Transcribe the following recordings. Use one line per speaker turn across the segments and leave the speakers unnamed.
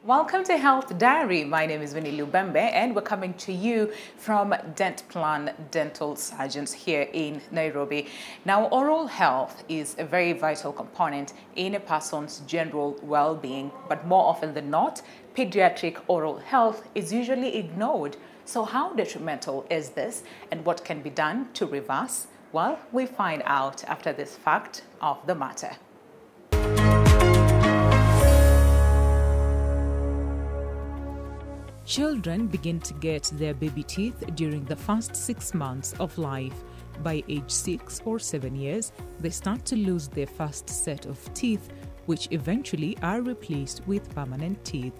Welcome to Health Diary. My name is Vinnie Lubembe and we're coming to you from Dentplan Dental Surgeons here in Nairobi. Now, oral health is a very vital component in a person's general well-being, but more often than not, pediatric oral health is usually ignored. So how detrimental is this and what can be done to reverse? Well, we find out after this fact of the matter. Children begin to get their baby teeth during the first 6 months of life. By age 6 or 7 years, they start to lose their first set of teeth, which eventually are replaced with permanent teeth.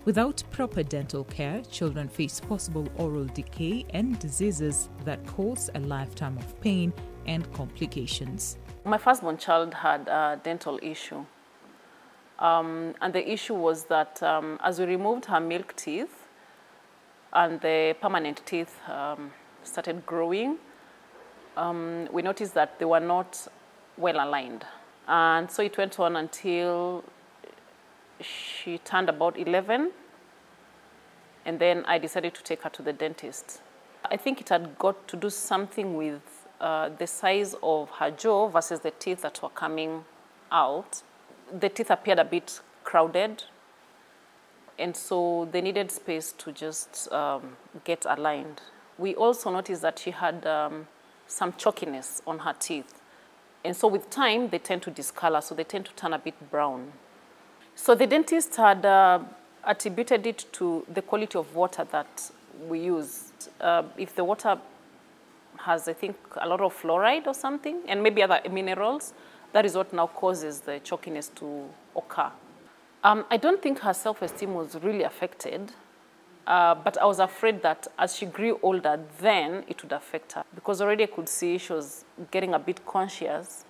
Without proper dental care, children face possible oral decay and diseases that cause a lifetime of pain and complications.
My firstborn child had a dental issue. And the issue was that as we removed her milk teeth and the permanent teeth started growing, we noticed that they were not well aligned. And so it went on until she turned about 11, and then I decided to take her to the dentist. I think it had got to do something with the size of her jaw versus the teeth that were coming out. The teeth appeared a bit crowded, and so they needed space to just get aligned. We also noticed that she had some chalkiness on her teeth, and so with time they tend to discolor, so they tend to turn a bit brown. So the dentist had attributed it to the quality of water that we used. If the water has, I think, a lot of fluoride or something, and maybe other minerals, that is what now causes the chalkiness to occur. I don't think her self-esteem was really affected, but I was afraid that as she grew older, then it would affect her, because already I could see she was getting a bit conscious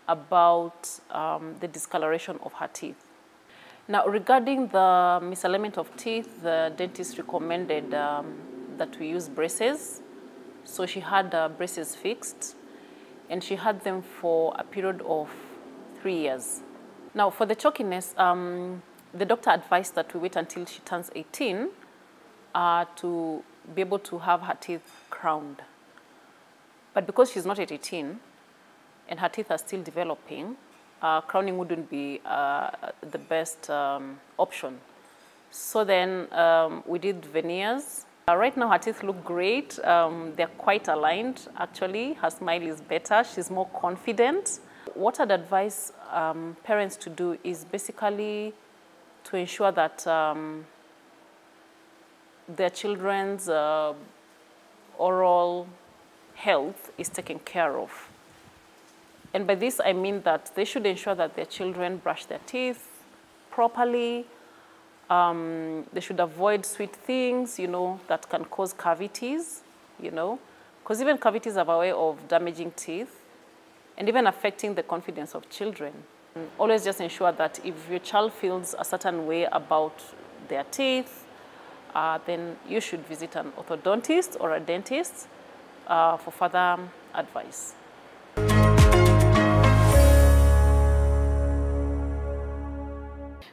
about the discoloration of her teeth. Now, regarding the misalignment of teeth, the dentist recommended that we use braces. So she had braces fixed, and she had them for a period of 3 years. Now, for the chalkiness, the doctor advised that we wait until she turns 18 to be able to have her teeth crowned. But because she's not at 18 and her teeth are still developing, crowning wouldn't be the best option. So then we did veneers. Right now, her teeth look great. They're quite aligned, actually. Her smile is better. She's more confident. What I'd advise parents to do is basically to ensure that their children's oral health is taken care of. And by this, I mean that they should ensure that their children brush their teeth properly. They should avoid sweet things, that can cause cavities, because even cavities have a way of damaging teeth and even affecting the confidence of children. Always just ensure that if your child feels a certain way about their teeth, then you should visit an orthodontist or a dentist for further advice.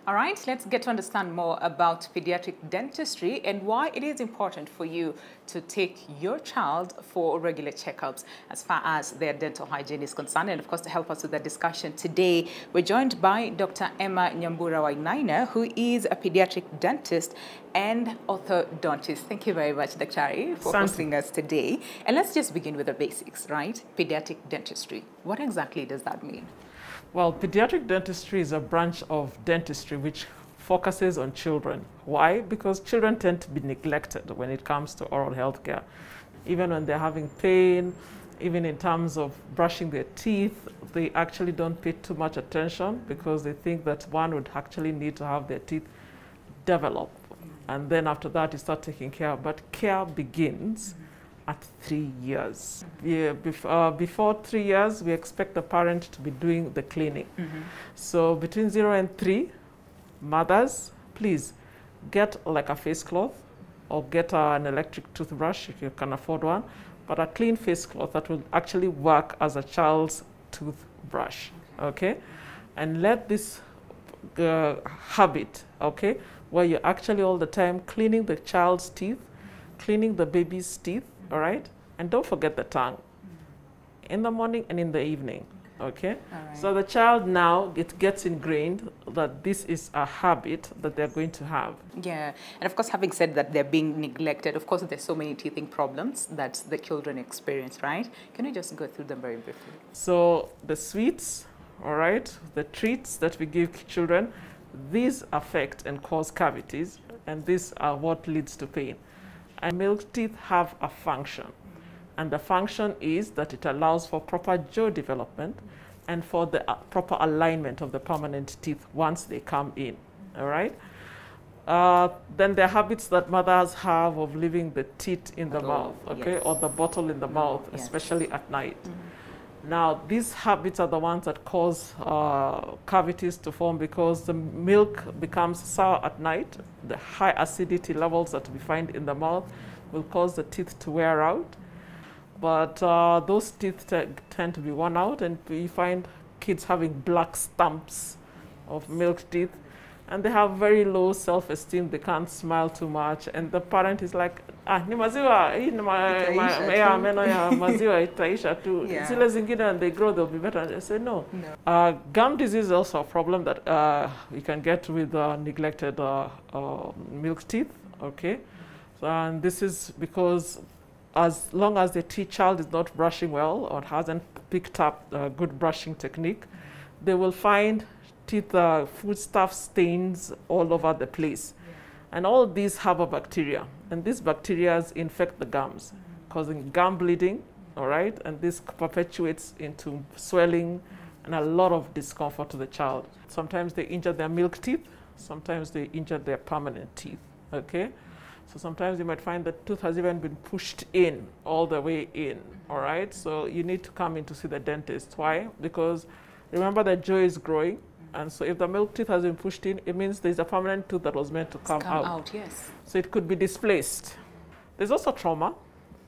All right, let's get to understand more about pediatric dentistry and why it is important for you to take your child for regular checkups as far as their dental hygiene is concerned. And of course, to help us with the discussion today, we're joined by Dr. Emma Nyambura Wainaina, who is a pediatric dentist and orthodontist. Thank you very much, Dr. for hosting us today. And let's just begin with the basics, right? Pediatric dentistry. What exactly does that mean?
Well, pediatric dentistry is a branch of dentistry which focuses on children. Why? Because children tend to be neglected when it comes to oral health care. Even when they're having pain, even in terms of brushing their teeth, they actually don't pay too much attention because they think that one would actually need to have their teeth develop. And then after that, you start taking care. But care begins at 3 years. Yeah, before 3 years, we expect the parent to be doing the cleaning. So between 0 and 3, mothers, please get like a face cloth or get an electric toothbrush if you can afford one, but a clean face cloth that will actually work as a child's toothbrush, okay? And let this habit, okay, where you're actually all the time cleaning the child's teeth, cleaning the baby's teeth, all right? And don't forget the tongue in the morning and in the evening, okay?
Right.
So the child now, it gets ingrained that this is a habit that they're going to have.
Yeah, and of course, having said that they're being neglected, of course, there's so many teething problems that the children experience, right? Can you just go through them very briefly?
So the sweets, all right, the treats that we give children, these affect and cause cavities, and these are what leads to pain. And milk teeth have a function, and the function is that it allows for proper jaw development and for the proper alignment of the permanent teeth once they come in, all right? Then there are habits that mothers have of leaving the teeth in the mouth, okay,
yes.
or the bottle in the mouth,
yes.
especially at night. Now, these habits are the ones that cause cavities to form because the milk becomes sour at night. The high acidity levels that we find in the mouth will cause the teeth to wear out. But those teeth tend to be worn out, and we find kids having black stumps of milk teeth, and they have very low self-esteem. They can't smile too much, and the parent is like, ni maziwa, hii ni meno ya maziwa itaisha tu. Zile zingine, and they grow, they'll be better. And they say no. Gum disease is also a problem that you can get with neglected milk teeth. Okay, so, and this is because as long as the child is not brushing well or hasn't picked up a good brushing technique, they will find teeth foodstuff stains all over the place. And all these have a bacteria, and these bacteria infect the gums, causing gum bleeding, all right? And this perpetuates into swelling and a lot of discomfort to the child. Sometimes they injure their milk teeth, sometimes they injure their permanent teeth, okay? So sometimes you might find the tooth has even been pushed in, all the way in, all right? So you need to come in to see the dentist. Why? Because remember the jaw is growing, and so if the milk teeth has been pushed in, it means there's a permanent tooth that was meant to come out.
Yes.
So it could be displaced. There's also trauma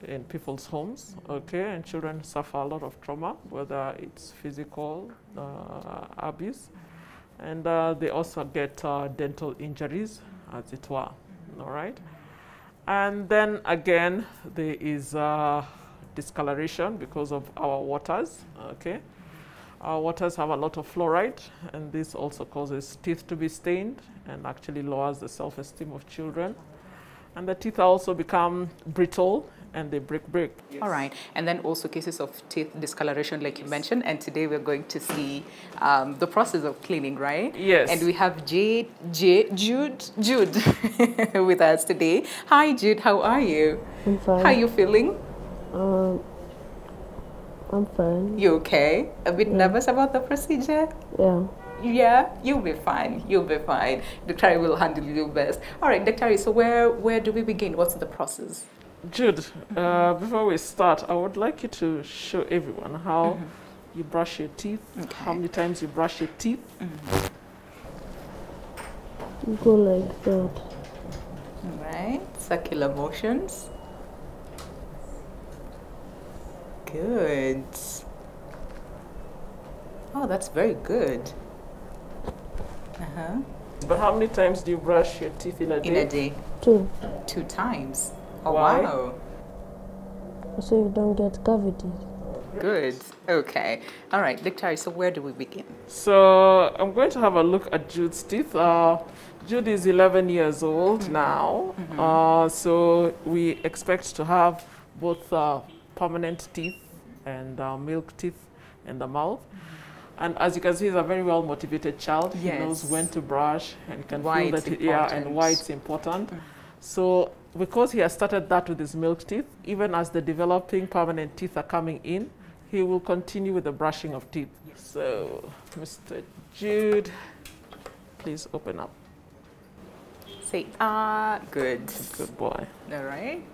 in people's homes, okay? And children suffer a lot of trauma, whether it's physical abuse, and they also get dental injuries, as it were, all right? And then again, there is discoloration because of our waters, okay? Our waters have a lot of fluoride, and this also causes teeth to be stained and actually lowers the self-esteem of children. And the teeth also become brittle and they break.
Yes. All right, and then also cases of teeth discoloration, like you mentioned, and today we're going to see the process of cleaning, right?
Yes.
And we have Jude with us today. Hi, Jude, how are you?
I'm fine.
How are you feeling?
I'm fine.
You okay? A bit nervous about the procedure?
Yeah.
Yeah, you'll be fine. You'll be fine. Dr. will handle you best. All right, Dr. So where do we begin? What's the process?
Jude, before we start, I would like you to show everyone how you brush your teeth, how many times you brush your teeth.
You go like that.
All right, circular motions. Good. Oh, that's very good.
But how many times do you brush your teeth in a day?
In a day?
2.
2 times. Oh,
Why?
wow.
So you don't get cavities.
Good. Okay. All right, Dr. So where do we begin?
So I'm going to have a look at Jude's teeth. Jude is 11 years old now. So we expect to have both permanent teeth and milk teeth in the mouth. And as you can see, he's a very well-motivated child.
Yes.
He knows when to brush and can
Why
feel
it's
that,
important.
and why it's important. So because he has started that with his milk teeth, even as the developing permanent teeth are coming in, he will continue with the brushing of teeth. So, Mr. Jude, please open up.
Say, good.
Good boy.
All right.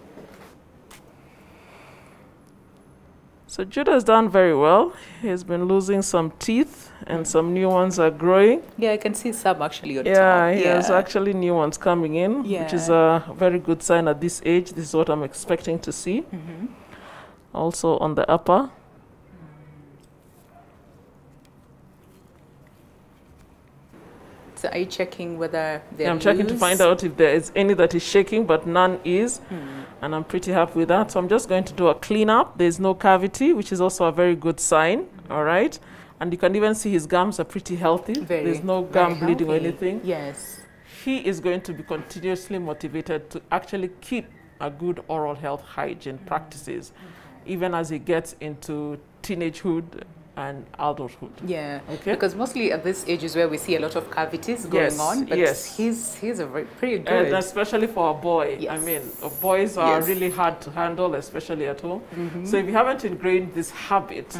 So Jude has done very well. He's been losing some teeth and some new ones are growing.
Yeah, I can see some actually on top.
Yeah, he has actually new ones coming in,
Yeah.
which is a very good sign at this age. This is what I'm expecting to see. Also on the upper.
So are you checking whether they're
I'm checking to find out if there is any that is shaking, but none is. And I'm pretty happy with that. So I'm just going to do a cleanup. There's no cavity, which is also a very good sign. All right. And you can even see his gums are pretty healthy. There's no gum bleeding or anything.
Yes.
He is going to be continuously motivated to actually keep a good oral health hygiene practices, even as he gets into teenagehood and adulthood.
Yeah,
okay.
Because mostly at this age is where we see a lot of cavities going on, but he's a pretty good.
And especially for a boy.
Yes.
I mean, boys are really hard to handle, especially at home. So if you haven't ingrained this habit,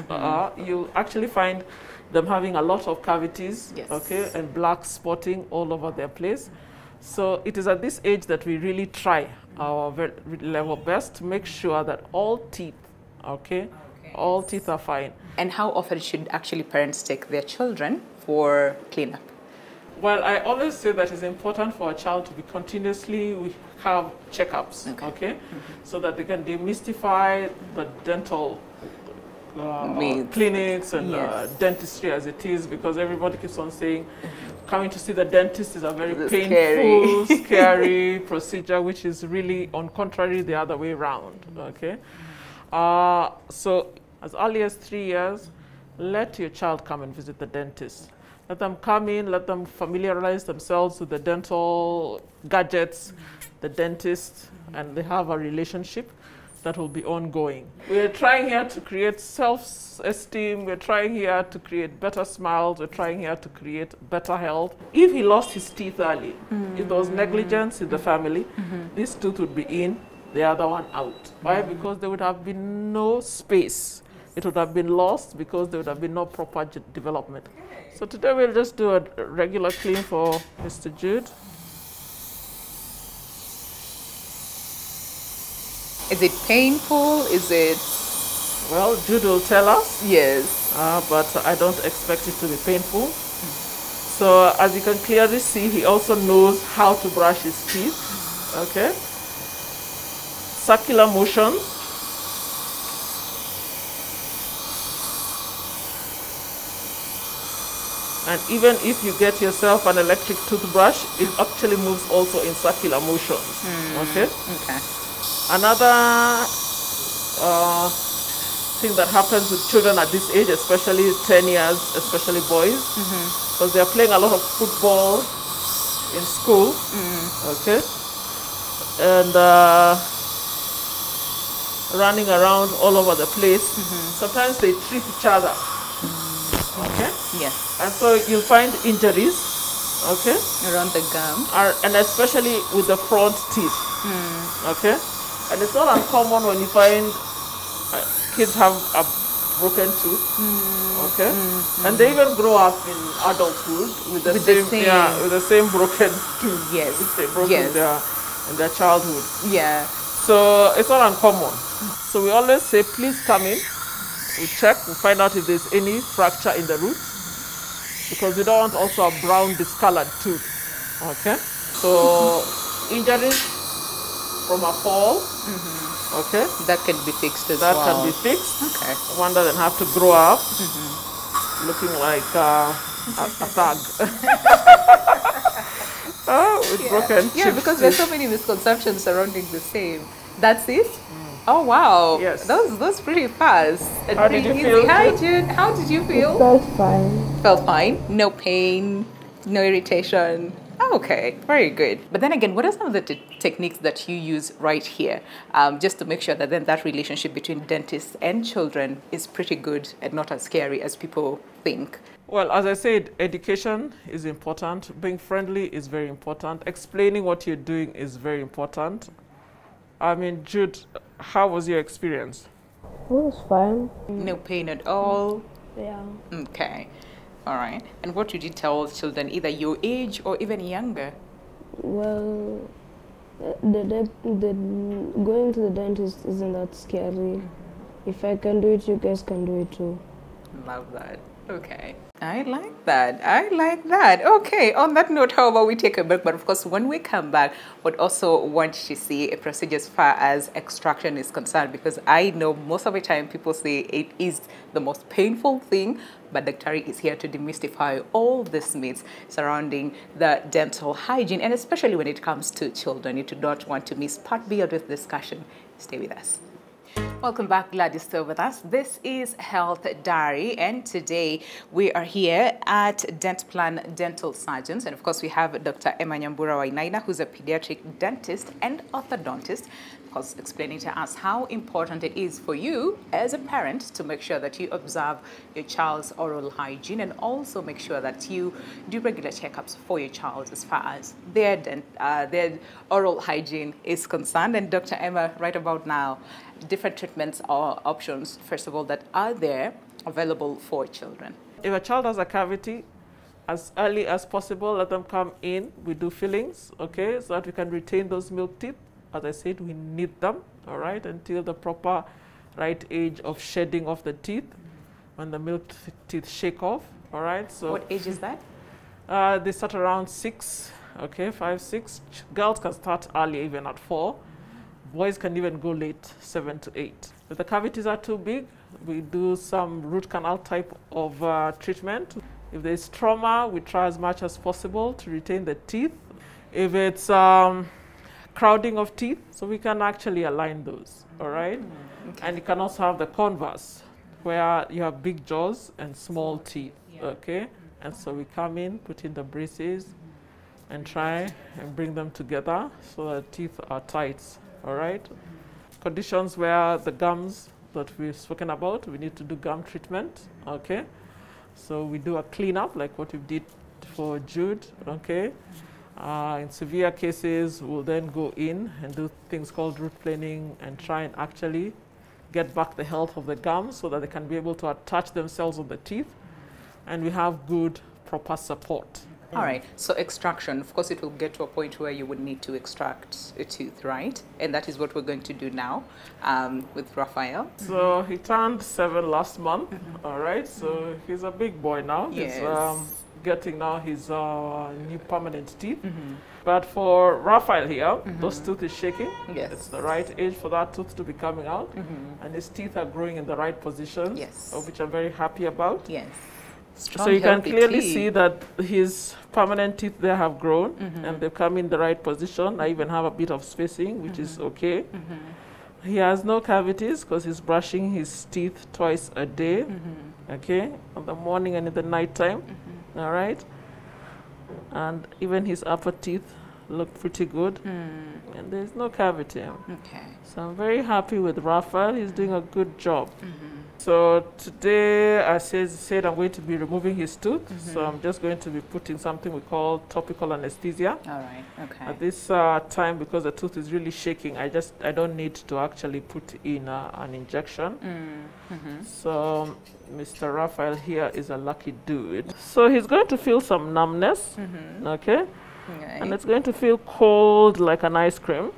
you'll actually find them having a lot of cavities, okay, and black spotting all over their place. So it is at this age that we really try our level best to make sure that all teeth, all teeth are fine.
And how often should actually parents take their children for cleanup?
Well, I always say that it's important for a child to be continuously have checkups, okay? So that they can demystify the dental clinics and dentistry as it is, because everybody keeps on saying coming to see the dentist is a very painful, scary procedure, which is really on contrary the other way around, okay? So as early as 3 years, let your child come and visit the dentist. Let them come in, let them familiarize themselves with the dental gadgets, the dentist, and they have a relationship that will be ongoing. We're trying here to create self-esteem. We're trying here to create better smiles. We're trying here to create better health. If he lost his teeth early, if there was negligence in the family, this tooth would be in, the other one out. Why? Because there would have been no space. It would have been lost because there would have been no proper development. So today we'll just do a regular clean for Mr. Jude.
Is it painful? Is it?
Well, Jude will tell us.
Yes.
But I don't expect it to be painful. So as you can clearly see, he also knows how to brush his teeth. Okay. Circular motions. And even if you get yourself an electric toothbrush, it actually moves also in circular motions. Okay.
Okay.
Another thing that happens with children at this age, especially 10 years, especially boys, because they are playing a lot of football in school. Okay. And running around all over the place. Sometimes they trip each other. Okay.
Yes.
And so you'll find injuries, okay,
around the gum,
and especially with the front teeth, okay. And it's not uncommon when you find kids have a broken tooth, okay, and they even grow up in adulthood with the same broken tooth, which they broke in their childhood. Yeah. So it's not uncommon. So we always say, please come in. We check, we find out if there's any fracture in the roots, because we don't want also a brown discolored tooth, okay? So injuries from a fall, okay?
That can be fixed as well.
That can be fixed.
Okay.
One doesn't have to grow up looking like a thug. With broken chips.
Yeah, because there's so many misconceptions surrounding the same. That's it? Oh wow!
Yes.
Those pretty fast and
How
pretty
did you
easy.
feel?
Hi Jude, how did you feel?
It felt fine.
Felt fine. No pain, no irritation. Okay, very good. But then again, what are some of the techniques that you use right here, just to make sure that then that relationship between dentists and children is pretty good and not as scary as people think?
Well, as I said, education is important. Being friendly is very important. Explaining what you're doing is very important. I mean, Jude, how was your experience?
It was fine.
No pain at all?
Yeah.
Okay. All right. And what would you tell children, either your age or even younger?
Well, going to the dentist isn't that scary. If I can do it, you guys can do it too.
Love that. Okay. I like that. I like that. Okay. On that note, how about we take a break? But of course, when we come back, we'd also want to see a procedure as far as extraction is concerned, because I know most of the time people say it is the most painful thing, but Dr. is here to demystify all these myths surrounding the dental hygiene, and especially when it comes to children. You do not want to miss part B of this discussion. Stay with us. Welcome back, glad you're still with us. This is Health Diary, and today we are here at Dentplan Dental Surgeons, and of course we have Dr. Emma Nyambura Wainaina, who's a pediatric dentist and orthodontist, of course explaining to us how important it is for you as a parent to make sure that you observe your child's oral hygiene, and also make sure that you do regular checkups for your child as far as their oral hygiene is concerned. And Dr. Emma, right about now, different treatments or options, first of all, that are there available for children.
If a child has a cavity, as early as possible, let them come in. We do fillings, okay, so that we can retain those milk teeth. As I said, we need them, all right, until the proper right age of shedding of the teeth, when the milk teeth shake off, all right. So
what age is that?
They start around 6, okay, 5, 6. Girls can start early, even at 4. Boys can even go late, 7 to 8. If the cavities are too big, we do some root canal type of treatment. If there's trauma, we try as much as possible to retain the teeth. If it's crowding of teeth, so we can actually align those, all right? Okay. And you can also have the converse, where you have big jaws and small teeth, okay? And so we come in, put in the braces, and try and bring them together so that teeth are tight. All right. Conditions where the gums that we've spoken about, we need to do gum treatment. Okay. So we do a cleanup like what we did for Jude. Okay. In severe cases, we'll then go in and do things called root planing and try and actually get back the health of the gums so that they can be able to attach themselves on the teeth, and we have good, proper support.
All right, so extraction, of course, it will get to a point where you would need to extract a tooth, right? And that is what we're going to do now with Raphael.
So he turned 7 last month, all right? So he's a big boy now.
Yes.
He's getting now his new permanent teeth. But for Raphael here, those tooth is shaking.
Yes.
It's the right age for that tooth to be coming out. And his teeth are growing in the right positions,
yes,
which I'm very happy about.
Yes.
Strong, so you can clearly see that his permanent teeth there have grown and they've come in the right position. I even have a bit of spacing, which is okay. He has no cavities because he's brushing his teeth twice a day, okay, in the morning and in the night time, all right? And even his upper teeth look pretty good, and there's no cavity.
Okay.
So I'm very happy with Raphael. He's doing a good job. So today I said I'm going to be removing his tooth. So I'm just going to be putting something we call topical anesthesia.
All right, okay.
At this time, because the tooth is really shaking, I don't need to actually put in an injection. So Mr. Raphael here is a lucky dude. So he's going to feel some numbness, okay? And it's going to feel cold like an ice cream.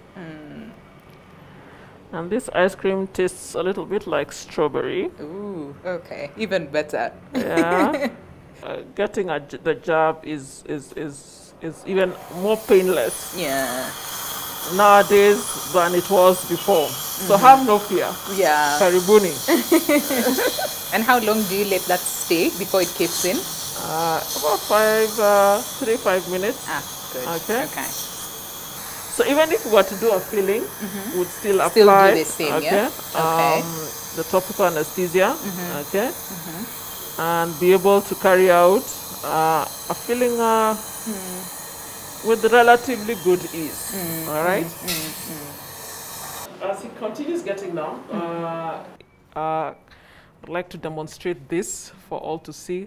And this ice cream tastes a little bit like strawberry.
Ooh, okay, even better.
Yeah. Getting the jab is even more painless.
Yeah.
Nowadays than it was before. So have no fear.
Yeah.
Karibuni.
And how long do you let that stay before it kicks in?
About 5 minutes.
Ah, good.
Okay.
Okay.
So even if we were to do a filling, we would still apply.
Still do the same,
okay?
yeah? Okay.
The topical anesthesia, okay? And be able to carry out a filling with relatively good ease, all right? As he continues getting down, I'd like to demonstrate this for all to see.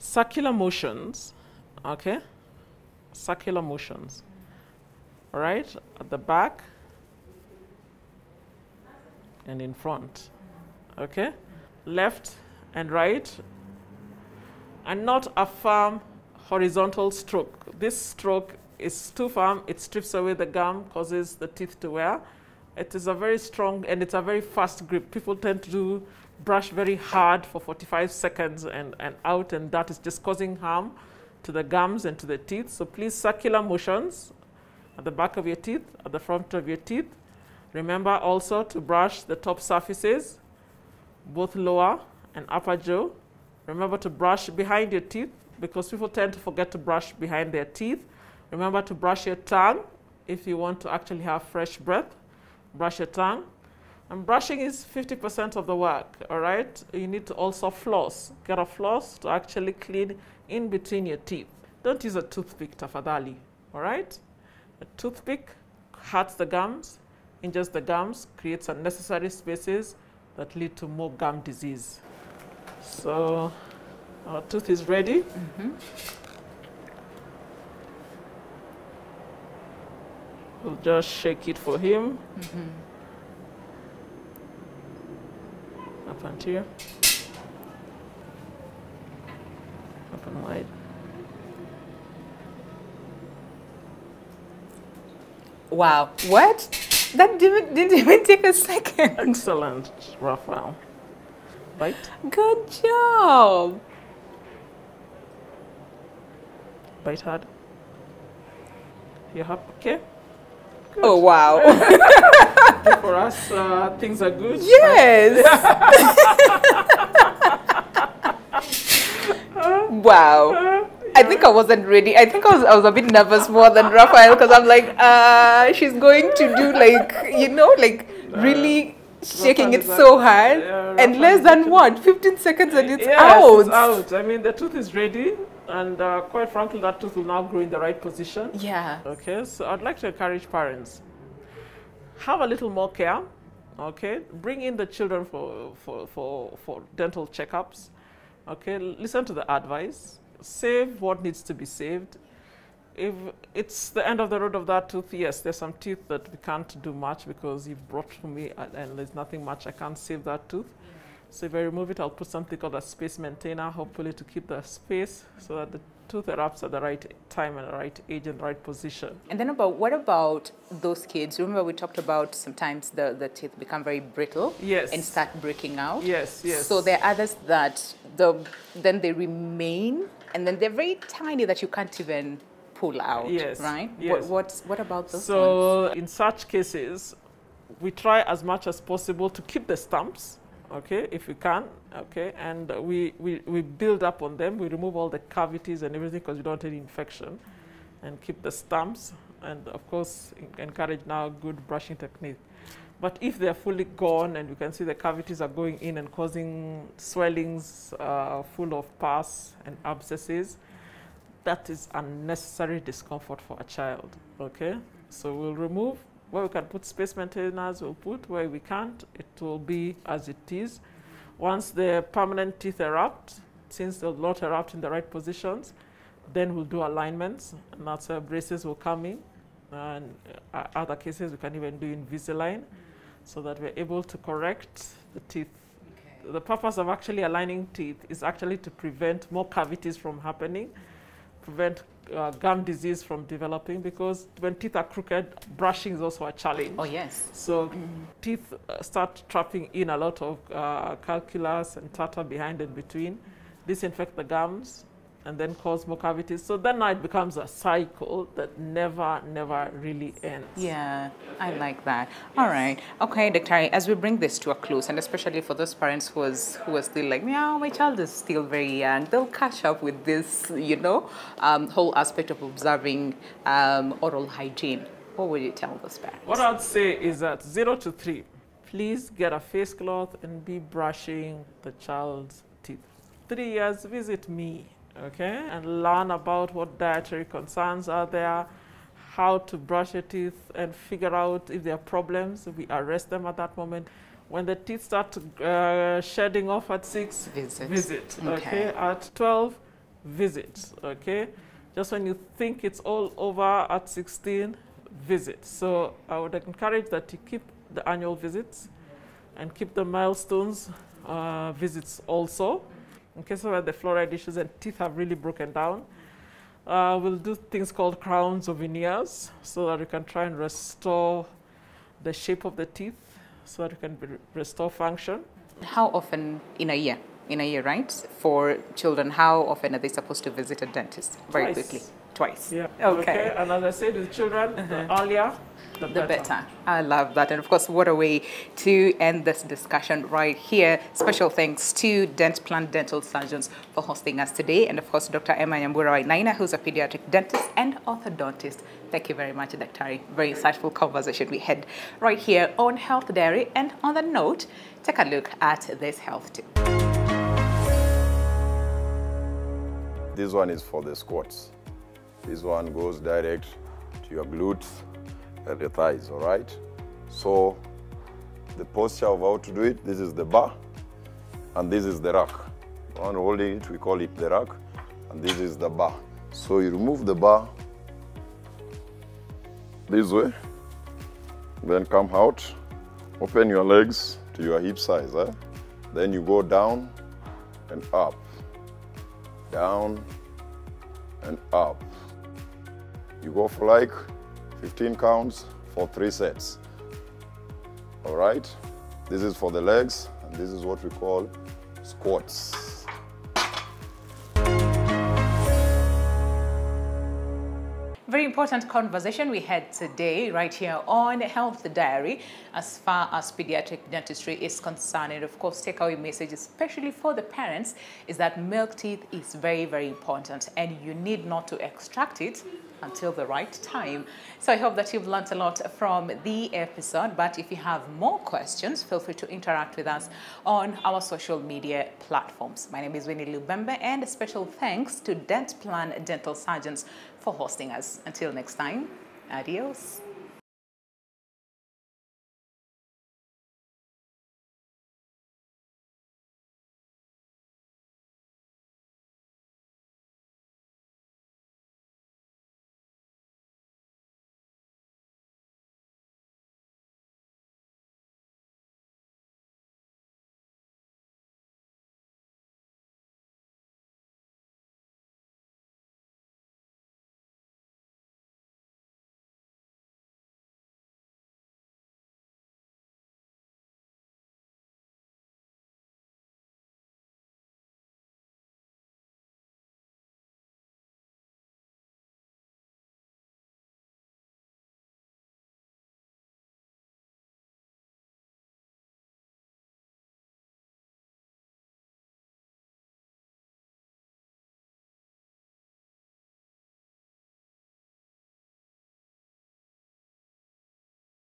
Circular motions, okay? Circular motions. All right, at the back and in front, okay? Left and right, and not a firm horizontal stroke. This stroke is too firm, it strips away the gum, causes the teeth to wear. It is a very strong and it's a very fast grip. People tend to do brush very hard for 45 seconds and out, and that is just causing harm to the gums and to the teeth. So please, circular motions at the back of your teeth, at the front of your teeth. Remember also to brush the top surfaces, both lower and upper jaw. Remember to brush behind your teeth, because people tend to forget to brush behind their teeth. Remember to brush your tongue if you want to actually have fresh breath. Brush your tongue. And brushing is 50% of the work, all right? You need to also floss. Get a floss to actually clean in between your teeth. Don't use a toothpick, tafadhali, all right? A toothpick hurts the gums, injures the gums, creates unnecessary spaces that lead to more gum disease. So our tooth is ready. We'll just shake it for him. Up and here. Up and wide.
Wow. What? That didn't even take a second.
Excellent, Raphael. Right?
Good job.
Bite hard. You happy? Okay. Good.
Oh, wow.
For us, things are good.
Yes. Wow. I think I wasn't ready. I think I was a bit nervous more than Raphael, because I'm like, she's going to do like really shaking it so hard, and less than what, 15 seconds and it's out.
It's out. I mean, the tooth is ready, and quite frankly, that tooth will now grow in the right position.
Yeah.
Okay, so I'd like to encourage parents, have a little more care. Okay, bring in the children for dental checkups. Okay, listen to the advice. Save what needs to be saved. If it's the end of the road of that tooth, yes, there's some teeth that we can't do much because you've brought to me and there's nothing much. I can't save that tooth. So if I remove it, I'll put something called a space maintainer, hopefully to keep the space so that the tooth erupts at the right time and the right age and the right position.
And then what about those kids? Remember we talked about sometimes the teeth become very brittle,
yes,
and start breaking out.
Yes, yes.
So there are others that then they remain, and then they're very tiny that you can't even pull out.
Yes,
right?
Yes.
What about those ones?
So in such cases, we try as much as possible to keep the stumps. Okay, if we can, okay, and we build up on them. We remove all the cavities and everything because we don't want any infection, and keep the stumps, and of course encourage now good brushing technique. But if they're fully gone and you can see the cavities are going in and causing swellings full of pus and abscesses, that is unnecessary discomfort for a child, okay? So we'll remove. Where we can put space maintainers, we'll put. Where we can't, it will be as it is. Once the permanent teeth erupt, since they'll not erupt in the right positions, then we'll do alignments, and that's where braces will come in. And other cases, we can even do Invisalign, so that we're able to correct the teeth. Okay. The purpose of actually aligning teeth is actually to prevent more cavities from happening, prevent gum disease from developing, because when teeth are crooked, brushing is also a challenge.
Oh, yes.
So teeth start trapping in a lot of calculus and tartar behind and between, disinfect the gums, and then cause more cavities. So then now it becomes a cycle that never really ends.
Yeah, I like that. All right. Okay, Dr. Harry, as we bring this to a close, and especially for those parents who are still like, meow, my child is still very young, they'll catch up with this, whole aspect of observing oral hygiene. What would you tell those parents?
What I'd say is that 0 to 3, please get a face cloth and be brushing the child's teeth. 3 years, visit me. Okay, and learn about what dietary concerns are there, how to brush your teeth, and figure out if there are problems. We arrest them at that moment. When the teeth start shedding off at 6, visit. Okay, at 12, visit. Okay, just when you think it's all over at 16, visit. So I would encourage that you keep the annual visits and keep the milestones visits also. In case of the fluoride issues and teeth have really broken down, we'll do things called crowns or veneers, so that we can try and restore the shape of the teeth, so that we can restore function.
How often in a year? In a year, right? For children, how often are they supposed to visit a dentist? Very
Twice.
quickly. Twice.
Yeah.
Okay.
And as I said with children, the earlier, the better.
I love that. And of course, what a way to end this discussion right here. Special thanks to Dentplan Dental Surgeons for hosting us today. And of course, Dr. Emma Nyambura Wainaina, who's a pediatric dentist and orthodontist. Thank you very much, Dr. Very insightful conversation we had right here on Health Diary. And on that note, take a look at this health tip.
This one is for the squats. This one goes direct to your glutes and your thighs, all right? So the posture of how to do it, this is the bar and this is the rack. The one holding it, we call it the rack, and this is the bar. So you remove the bar this way, then come out, open your legs to your hip size, then you go down and up, down and up. You go for like 15 counts for 3 sets. All right? This is for the legs, and this is what we call squats.
Very important conversation we had today right here on Health Diary as far as pediatric dentistry is concerned. And of course, takeaway message, especially for the parents, is that milk teeth is very, very important and you need not to extract it until the right time. So I hope that you've learned a lot from the episode, but if you have more questions, feel free to interact with us on our social media platforms. My name is Winnie Lubembe, and a special thanks to Dentplan Dental Surgeons for hosting us. Until next time, adios.